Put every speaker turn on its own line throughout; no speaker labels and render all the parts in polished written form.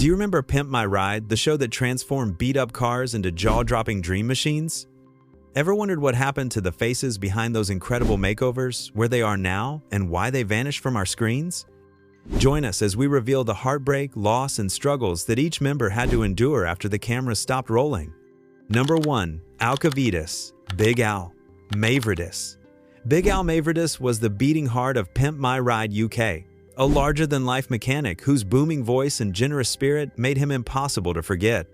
Do you remember Pimp My Ride, the show that transformed beat-up cars into jaw-dropping dream machines? Ever wondered what happened to the faces behind those incredible makeovers, where they are now, and why they vanished from our screens? Join us as we reveal the heartbreak, loss, and struggles that each member had to endure after the camera stopped rolling. Number 1. Alcavitas, Big Al, Mavridis. Big Al Mavridis was the beating heart of Pimp My Ride UK, a larger-than-life mechanic whose booming voice and generous spirit made him impossible to forget.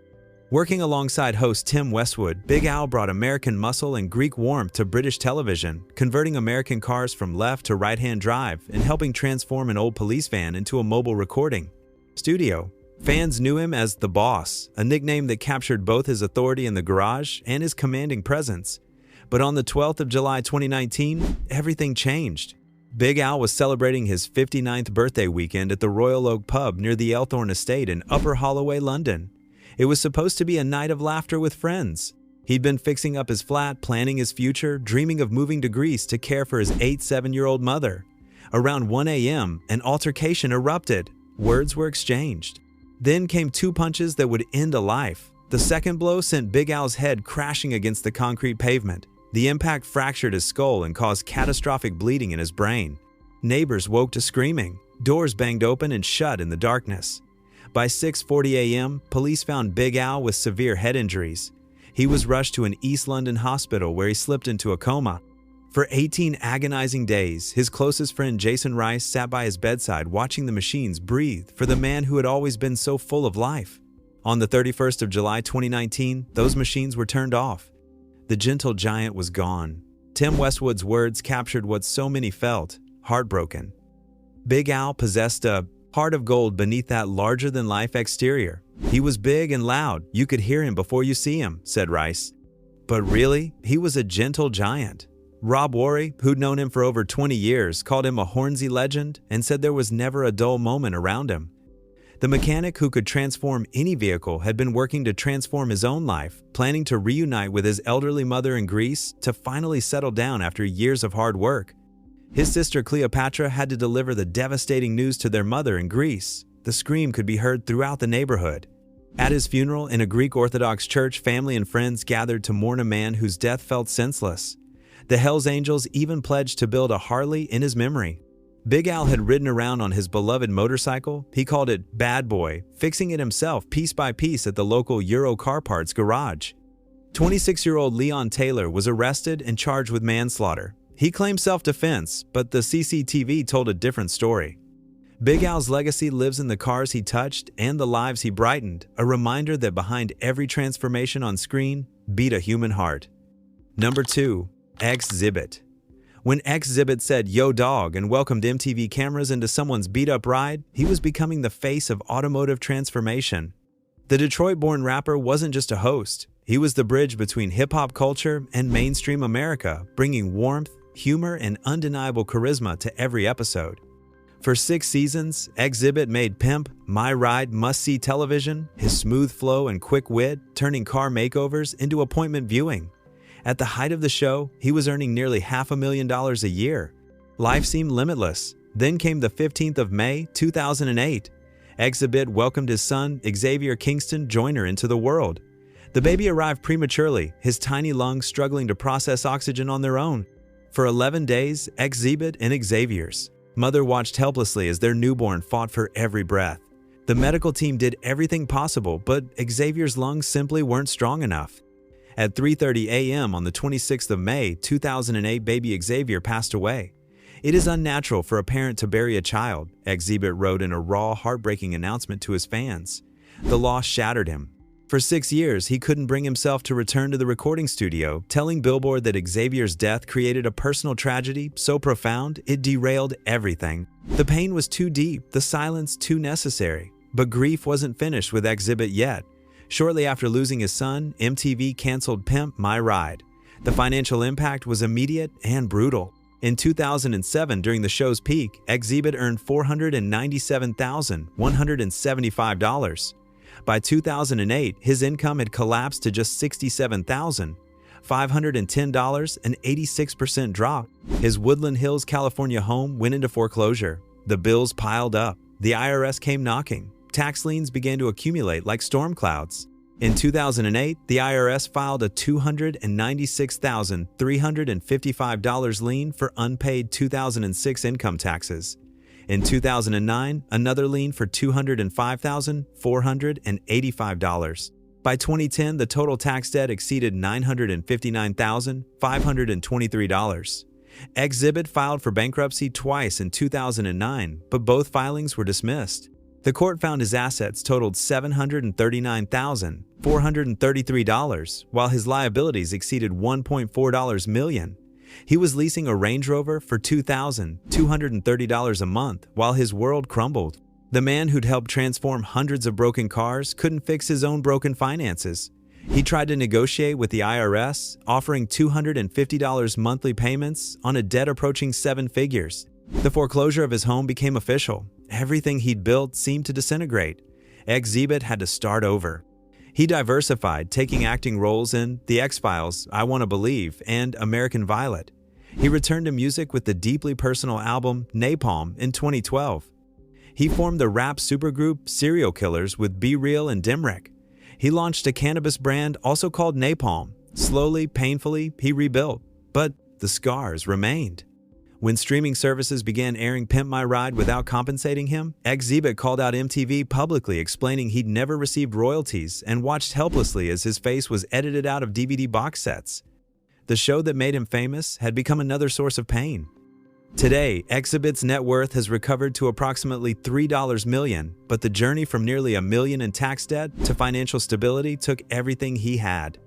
Working alongside host Tim Westwood, Big Al brought American muscle and Greek warmth to British television, converting American cars from left to right-hand drive and helping transform an old police van into a mobile recording studio. Fans knew him as The Boss, a nickname that captured both his authority in the garage and his commanding presence. But on the 12th of July 2019, everything changed. Big Al was celebrating his 59th birthday weekend at the Royal Oak pub near the Elthorne estate in Upper Holloway, London. It was supposed to be a night of laughter with friends. He'd been fixing up his flat, planning his future, dreaming of moving to Greece to care for his 7-year-old mother. Around 1 a.m., an altercation erupted. Words were exchanged. Then came 2 punches that would end a life. The second blow sent Big Al's head crashing against the concrete pavement. The impact fractured his skull and caused catastrophic bleeding in his brain. Neighbors woke to screaming. Doors banged open and shut in the darkness. By 6:40 a.m., police found Big Al with severe head injuries. He was rushed to an East London hospital where he slipped into a coma. For 18 agonizing days, his closest friend Jason Rice sat by his bedside watching the machines breathe for the man who had always been so full of life. On the 31st of July 2019, those machines were turned off. The gentle giant was gone. Tim Westwood's words captured what so many felt, heartbroken. Big Al possessed a heart of gold beneath that larger-than-life exterior. He was big and loud. You could hear him before you see him, said Rice. But really, he was a gentle giant. Rob Worry, who'd known him for over 20 years, called him a Hornsey legend and said there was never a dull moment around him. The mechanic who could transform any vehicle had been working to transform his own life, planning to reunite with his elderly mother in Greece to finally settle down after years of hard work. His sister Cleopatra had to deliver the devastating news to their mother in Greece. The scream could be heard throughout the neighborhood. At his funeral in a Greek Orthodox church, family and friends gathered to mourn a man whose death felt senseless. The Hells Angels even pledged to build a Harley in his memory. Big Al had ridden around on his beloved motorcycle. He called it Bad Boy, fixing it himself piece by piece at the local Euro car parts garage. 26-year-old Leon Taylor was arrested and charged with manslaughter. He claimed self-defense, but the CCTV told a different story. Big Al's legacy lives in the cars he touched and the lives he brightened, a reminder that behind every transformation on screen beat a human heart. Number 2. Xzibit. When Xzibit said "Yo Dawg" and welcomed MTV cameras into someone's beat-up ride, he was becoming the face of automotive transformation. The Detroit-born rapper wasn't just a host. He was the bridge between hip-hop culture and mainstream America, bringing warmth, humor, and undeniable charisma to every episode. For 6 seasons, Xzibit made Pimp My Ride must-see television, his smooth flow and quick wit turning car makeovers into appointment viewing. At the height of the show, he was earning nearly $500,000 a year. Life seemed limitless. Then came the 15th of May, 2008. Xzibit welcomed his son, Xavier Kingston Joyner, into the world. The baby arrived prematurely, his tiny lungs struggling to process oxygen on their own. For 11 days, Xzibit and Xavier's mother watched helplessly as their newborn fought for every breath. The medical team did everything possible, but Xavier's lungs simply weren't strong enough. At 3:30 a.m. on the 26th of May, 2008, baby Xavier passed away. "It is unnatural for a parent to bury a child," Xzibit wrote in a raw, heartbreaking announcement to his fans. The loss shattered him. For 6 years, he couldn't bring himself to return to the recording studio, telling Billboard that Xavier's death created a personal tragedy so profound it derailed everything. The pain was too deep, the silence too necessary. But grief wasn't finished with Xzibit yet. Shortly after losing his son, MTV canceled Pimp My Ride. The financial impact was immediate and brutal. In 2007, during the show's peak, Xzibit earned $497,175. By 2008, his income had collapsed to just $67,510, an 86% drop. His Woodland Hills, California home went into foreclosure. The bills piled up. The IRS came knocking. tax liens began to accumulate like storm clouds. In 2008, the IRS filed a $296,355 lien for unpaid 2006 income taxes. In 2009, another lien for $205,485. By 2010, the total tax debt exceeded $959,523. Xzibit filed for bankruptcy twice in 2009, but both filings were dismissed. The court found his assets totaled $739,433, while his liabilities exceeded $1.4 million. He was leasing a Range Rover for $2,230 a month while his world crumbled. The man who'd helped transform hundreds of broken cars couldn't fix his own broken finances. He tried to negotiate with the IRS, offering $250 monthly payments on a debt approaching 7 figures. The foreclosure of his home became official. Everything he'd built seemed to disintegrate. Xzibit had to start over. He diversified, taking acting roles in The X-Files, I Want to Believe, and American Violet. He returned to music with the deeply personal album Napalm in 2012. He formed the rap supergroup Serial Killers with Be Real and Dimrick. He launched a cannabis brand also called Napalm. Slowly, painfully, he rebuilt, but the scars remained. When streaming services began airing Pimp My Ride without compensating him, Xzibit called out MTV publicly, explaining he'd never received royalties and watched helplessly as his face was edited out of DVD box sets. The show that made him famous had become another source of pain. Today, Xzibit's net worth has recovered to approximately $3 million, but the journey from nearly $1 million in tax debt to financial stability took everything he had.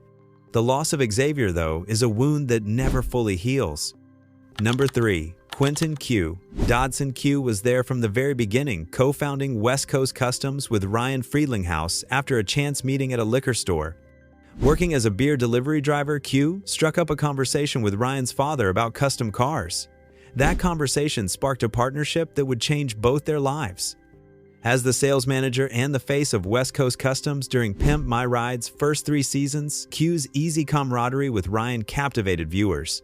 The loss of Xavier, though, is a wound that never fully heals. Number 3. Quentin Q. Dodson Q was there from the very beginning, co-founding West Coast Customs with Ryan Friedlinghaus after a chance meeting at a liquor store. Working as a beer delivery driver, Q struck up a conversation with Ryan's father about custom cars. That conversation sparked a partnership that would change both their lives. As the sales manager and the face of West Coast Customs during Pimp My Ride's first 3 seasons, Q's easy camaraderie with Ryan captivated viewers.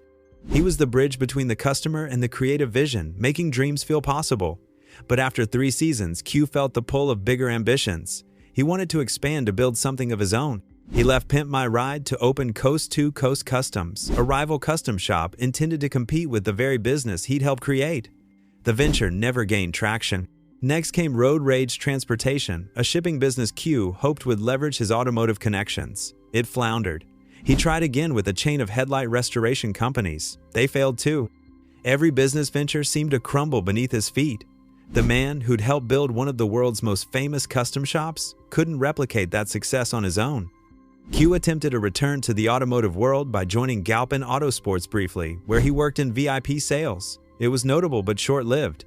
He was the bridge between the customer and the creative vision, making dreams feel possible. But after 3 seasons, Q felt the pull of bigger ambitions. He wanted to expand to build something of his own. He left Pimp My Ride to open Coast to Coast Customs, a rival custom shop intended to compete with the very business he'd helped create. The venture never gained traction. Next came Road Rage Transportation, a shipping business Q hoped would leverage his automotive connections. It floundered. He tried again with a chain of headlight restoration companies. They failed too. Every business venture seemed to crumble beneath his feet. The man who'd helped build one of the world's most famous custom shops couldn't replicate that success on his own. Q attempted a return to the automotive world by joining Galpin Autosports briefly, where he worked in VIP sales. It was notable but short-lived.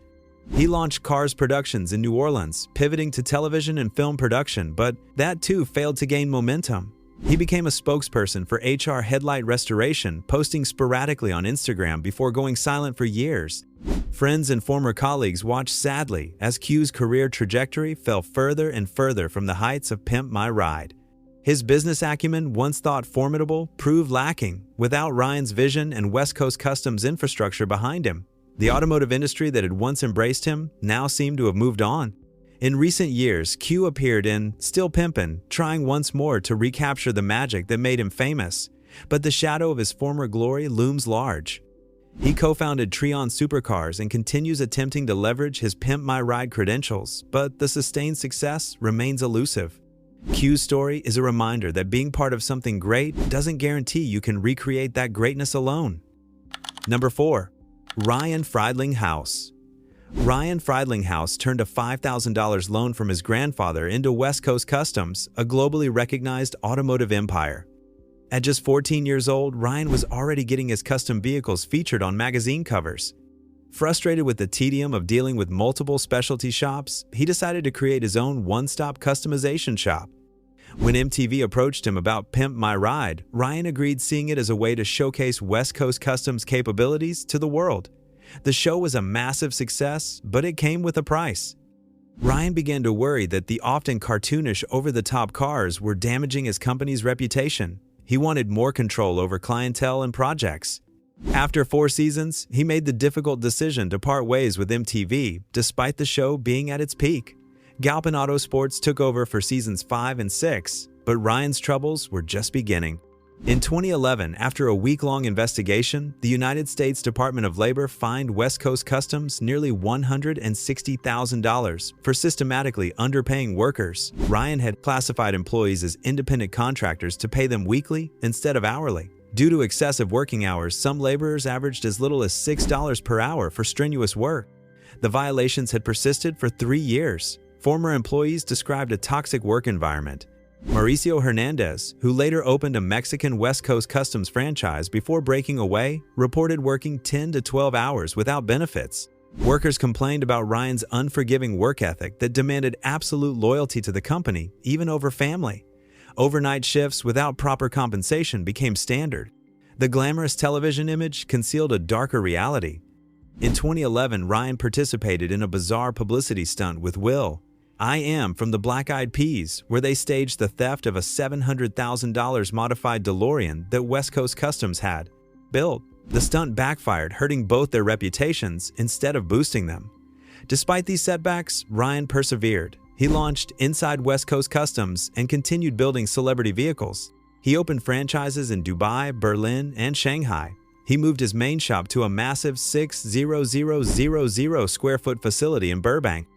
He launched Cars Productions in New Orleans, pivoting to television and film production, but that too failed to gain momentum. He became a spokesperson for HR Headlight Restoration, posting sporadically on Instagram before going silent for years. Friends and former colleagues watched sadly as Q's career trajectory fell further and further from the heights of Pimp My Ride. His business acumen, once thought formidable, proved lacking without Ryan's vision and West Coast Customs infrastructure behind him. The automotive industry that had once embraced him now seemed to have moved on. In recent years, Q appeared in Still Pimpin', trying once more to recapture the magic that made him famous, but the shadow of his former glory looms large. He co-founded Treon Supercars and continues attempting to leverage his Pimp My Ride credentials, but the sustained success remains elusive. Q's story is a reminder that being part of something great doesn't guarantee you can recreate that greatness alone. Number 4. Ryan Friedlinghaus. Ryan Friedlinghaus turned a $5,000 loan from his grandfather into West Coast Customs, a globally recognized automotive empire. At just 14 years old, Ryan was already getting his custom vehicles featured on magazine covers. Frustrated with the tedium of dealing with multiple specialty shops, he decided to create his own one-stop customization shop. When MTV approached him about Pimp My Ride, Ryan agreed, seeing it as a way to showcase West Coast Customs capabilities to the world. The show was a massive success, but it came with a price. Ryan began to worry that the often cartoonish, over-the-top cars were damaging his company's reputation. He wanted more control over clientele and projects. After 4 seasons, he made the difficult decision to part ways with MTV, despite the show being at its peak. Galpin Autosports took over for seasons 5 and 6, but Ryan's troubles were just beginning. In 2011, after a week-long investigation, the United States Department of Labor fined West Coast Customs nearly $160,000 for systematically underpaying workers. Ryan had classified employees as independent contractors to pay them weekly instead of hourly. Due to excessive working hours, some laborers averaged as little as $6 per hour for strenuous work. The violations had persisted for 3 years. Former employees described a toxic work environment. Mauricio Hernandez, who later opened a Mexican West Coast Customs franchise before breaking away, reported working 10 to 12 hours without benefits. Workers complained about Ryan's unforgiving work ethic that demanded absolute loyalty to the company, even over family. Overnight shifts without proper compensation became standard. The glamorous television image concealed a darker reality. In 2011, Ryan participated in a bizarre publicity stunt with Will I Am from the Black Eyed Peas, where they staged the theft of a $700,000 modified DeLorean that West Coast Customs had built. The stunt backfired, hurting both their reputations instead of boosting them. Despite these setbacks, Ryan persevered. He launched Inside West Coast Customs and continued building celebrity vehicles. He opened franchises in Dubai, Berlin, and Shanghai. He moved his main shop to a massive 6,000 square foot facility in Burbank.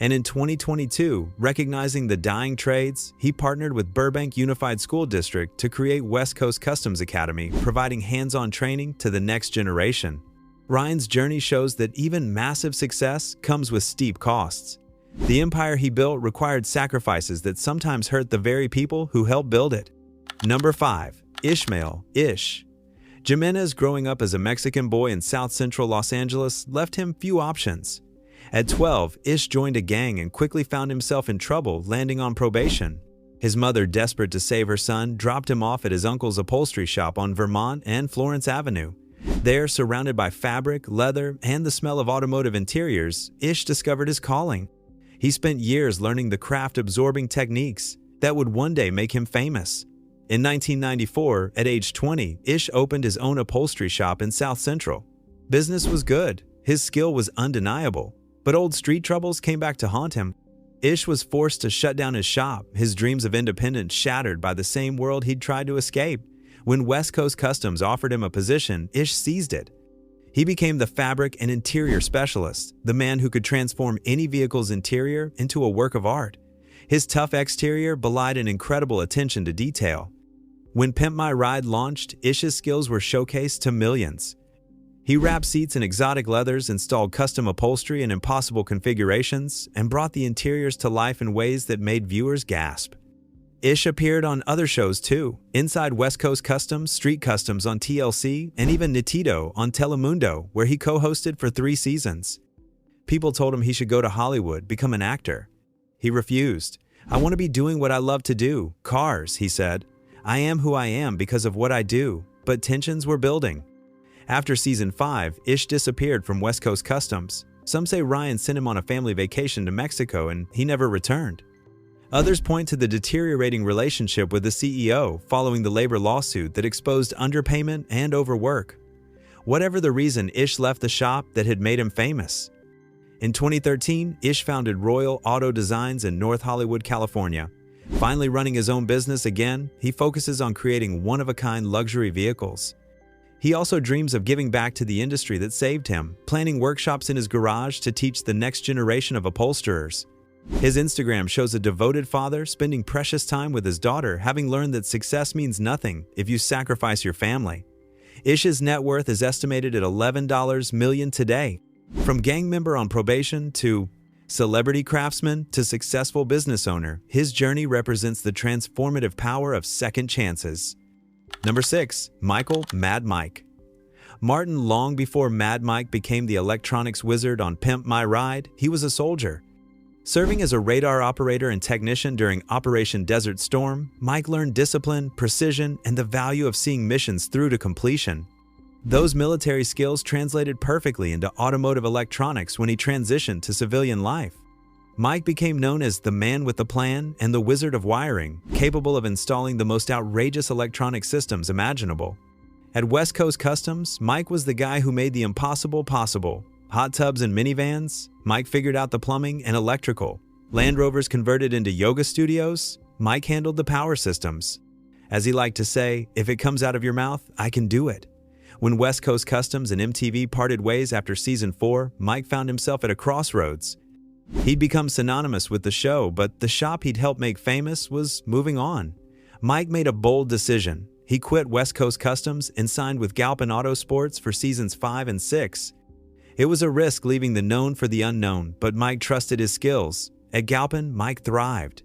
And in 2022, recognizing the dying trades, he partnered with Burbank Unified School District to create West Coast Customs Academy, providing hands-on training to the next generation. Ryan's journey shows that even massive success comes with steep costs. The empire he built required sacrifices that sometimes hurt the very people who helped build it. Number 5. Ishmael, Ish. Jimenez, growing up as a Mexican boy in South Central Los Angeles, left him few options. At 12, Ish joined a gang and quickly found himself in trouble, landing on probation. His mother, desperate to save her son, dropped him off at his uncle's upholstery shop on Vermont and Florence Avenue. There, surrounded by fabric, leather, and the smell of automotive interiors, Ish discovered his calling. He spent years learning the craft-absorbing techniques that would one day make him famous. In 1994, at age 20, Ish opened his own upholstery shop in South Central. Business was good. His skill was undeniable. But old street troubles came back to haunt him. Ish was forced to shut down his shop, his dreams of independence shattered by the same world he'd tried to escape. When West Coast Customs offered him a position, Ish seized it. He became the fabric and interior specialist, the man who could transform any vehicle's interior into a work of art. His tough exterior belied an incredible attention to detail. When Pimp My Ride launched, Ish's skills were showcased to millions. He wrapped seats in exotic leathers, installed custom upholstery in impossible configurations, and brought the interiors to life in ways that made viewers gasp. Ish appeared on other shows too, Inside West Coast Customs, Street Customs on TLC, and even Nitido on Telemundo, where he co-hosted for 3 seasons. People told him he should go to Hollywood, become an actor. He refused. "I want to be doing what I love to do, cars," he said. "I am who I am because of what I do," but tensions were building. After season 5, Ish disappeared from West Coast Customs. Some say Ryan sent him on a family vacation to Mexico and he never returned. Others point to the deteriorating relationship with the CEO following the labor lawsuit that exposed underpayment and overwork. Whatever the reason, Ish left the shop that had made him famous. In 2013, Ish founded Royal Auto Designs in North Hollywood, California. Finally running his own business again, he focuses on creating one-of-a-kind luxury vehicles. He also dreams of giving back to the industry that saved him, planning workshops in his garage to teach the next generation of upholsterers. His Instagram shows a devoted father spending precious time with his daughter, having learned that success means nothing if you sacrifice your family. Ish's net worth is estimated at $11 million today. From gang member on probation to celebrity craftsman to successful business owner, his journey represents the transformative power of second chances. Number 6. Michael Mad Mike. Martin, long before Mad Mike became the electronics wizard on Pimp My Ride, he was a soldier. Serving as a radar operator and technician during Operation Desert Storm, Mike learned discipline, precision, and the value of seeing missions through to completion. Those military skills translated perfectly into automotive electronics when he transitioned to civilian life. Mike became known as the man with the plan and the wizard of wiring, capable of installing the most outrageous electronic systems imaginable. At West Coast Customs, Mike was the guy who made the impossible possible. Hot tubs and minivans, Mike figured out the plumbing and electrical. Land Rovers converted into yoga studios. Mike handled the power systems. As he liked to say, if it comes out of your mouth, I can do it. When West Coast Customs and MTV parted ways after season 4, Mike found himself at a crossroads. He'd become synonymous with the show, but the shop he'd helped make famous was moving on. Mike made a bold decision. He quit West Coast Customs and signed with Galpin Autosports for seasons 5 and 6. It was a risk leaving the known for the unknown, but Mike trusted his skills. At Galpin, Mike thrived.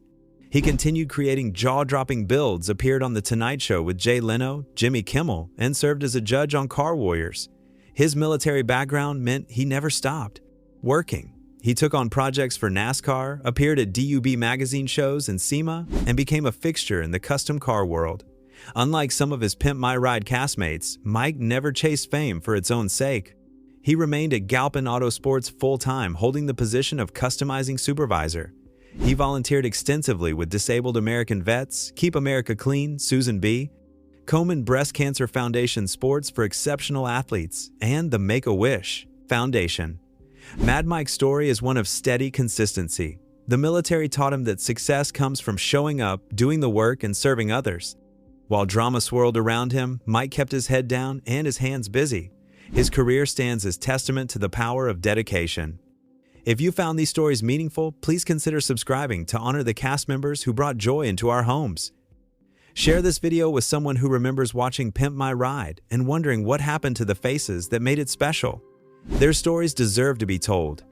He continued creating jaw-dropping builds, appeared on The Tonight Show with Jay Leno, Jimmy Kimmel, and served as a judge on Car Warriors. His military background meant he never stopped working. He took on projects for NASCAR, appeared at DUB magazine shows and SEMA, and became a fixture in the custom car world. Unlike some of his Pimp My Ride castmates, Mike never chased fame for its own sake. He remained at Galpin Autosports full-time, holding the position of customizing supervisor. He volunteered extensively with Disabled American Vets, Keep America Clean, Susan B., Komen Breast Cancer Foundation Sports for Exceptional Athletes, and the Make-A-Wish Foundation. Mad Mike's story is one of steady consistency. The military taught him that success comes from showing up, doing the work, and serving others. While drama swirled around him, Mike kept his head down and his hands busy. His career stands as testament to the power of dedication. If you found these stories meaningful, please consider subscribing to honor the cast members who brought joy into our homes. Share this video with someone who remembers watching Pimp My Ride and wondering what happened to the faces that made it special. Their stories deserve to be told.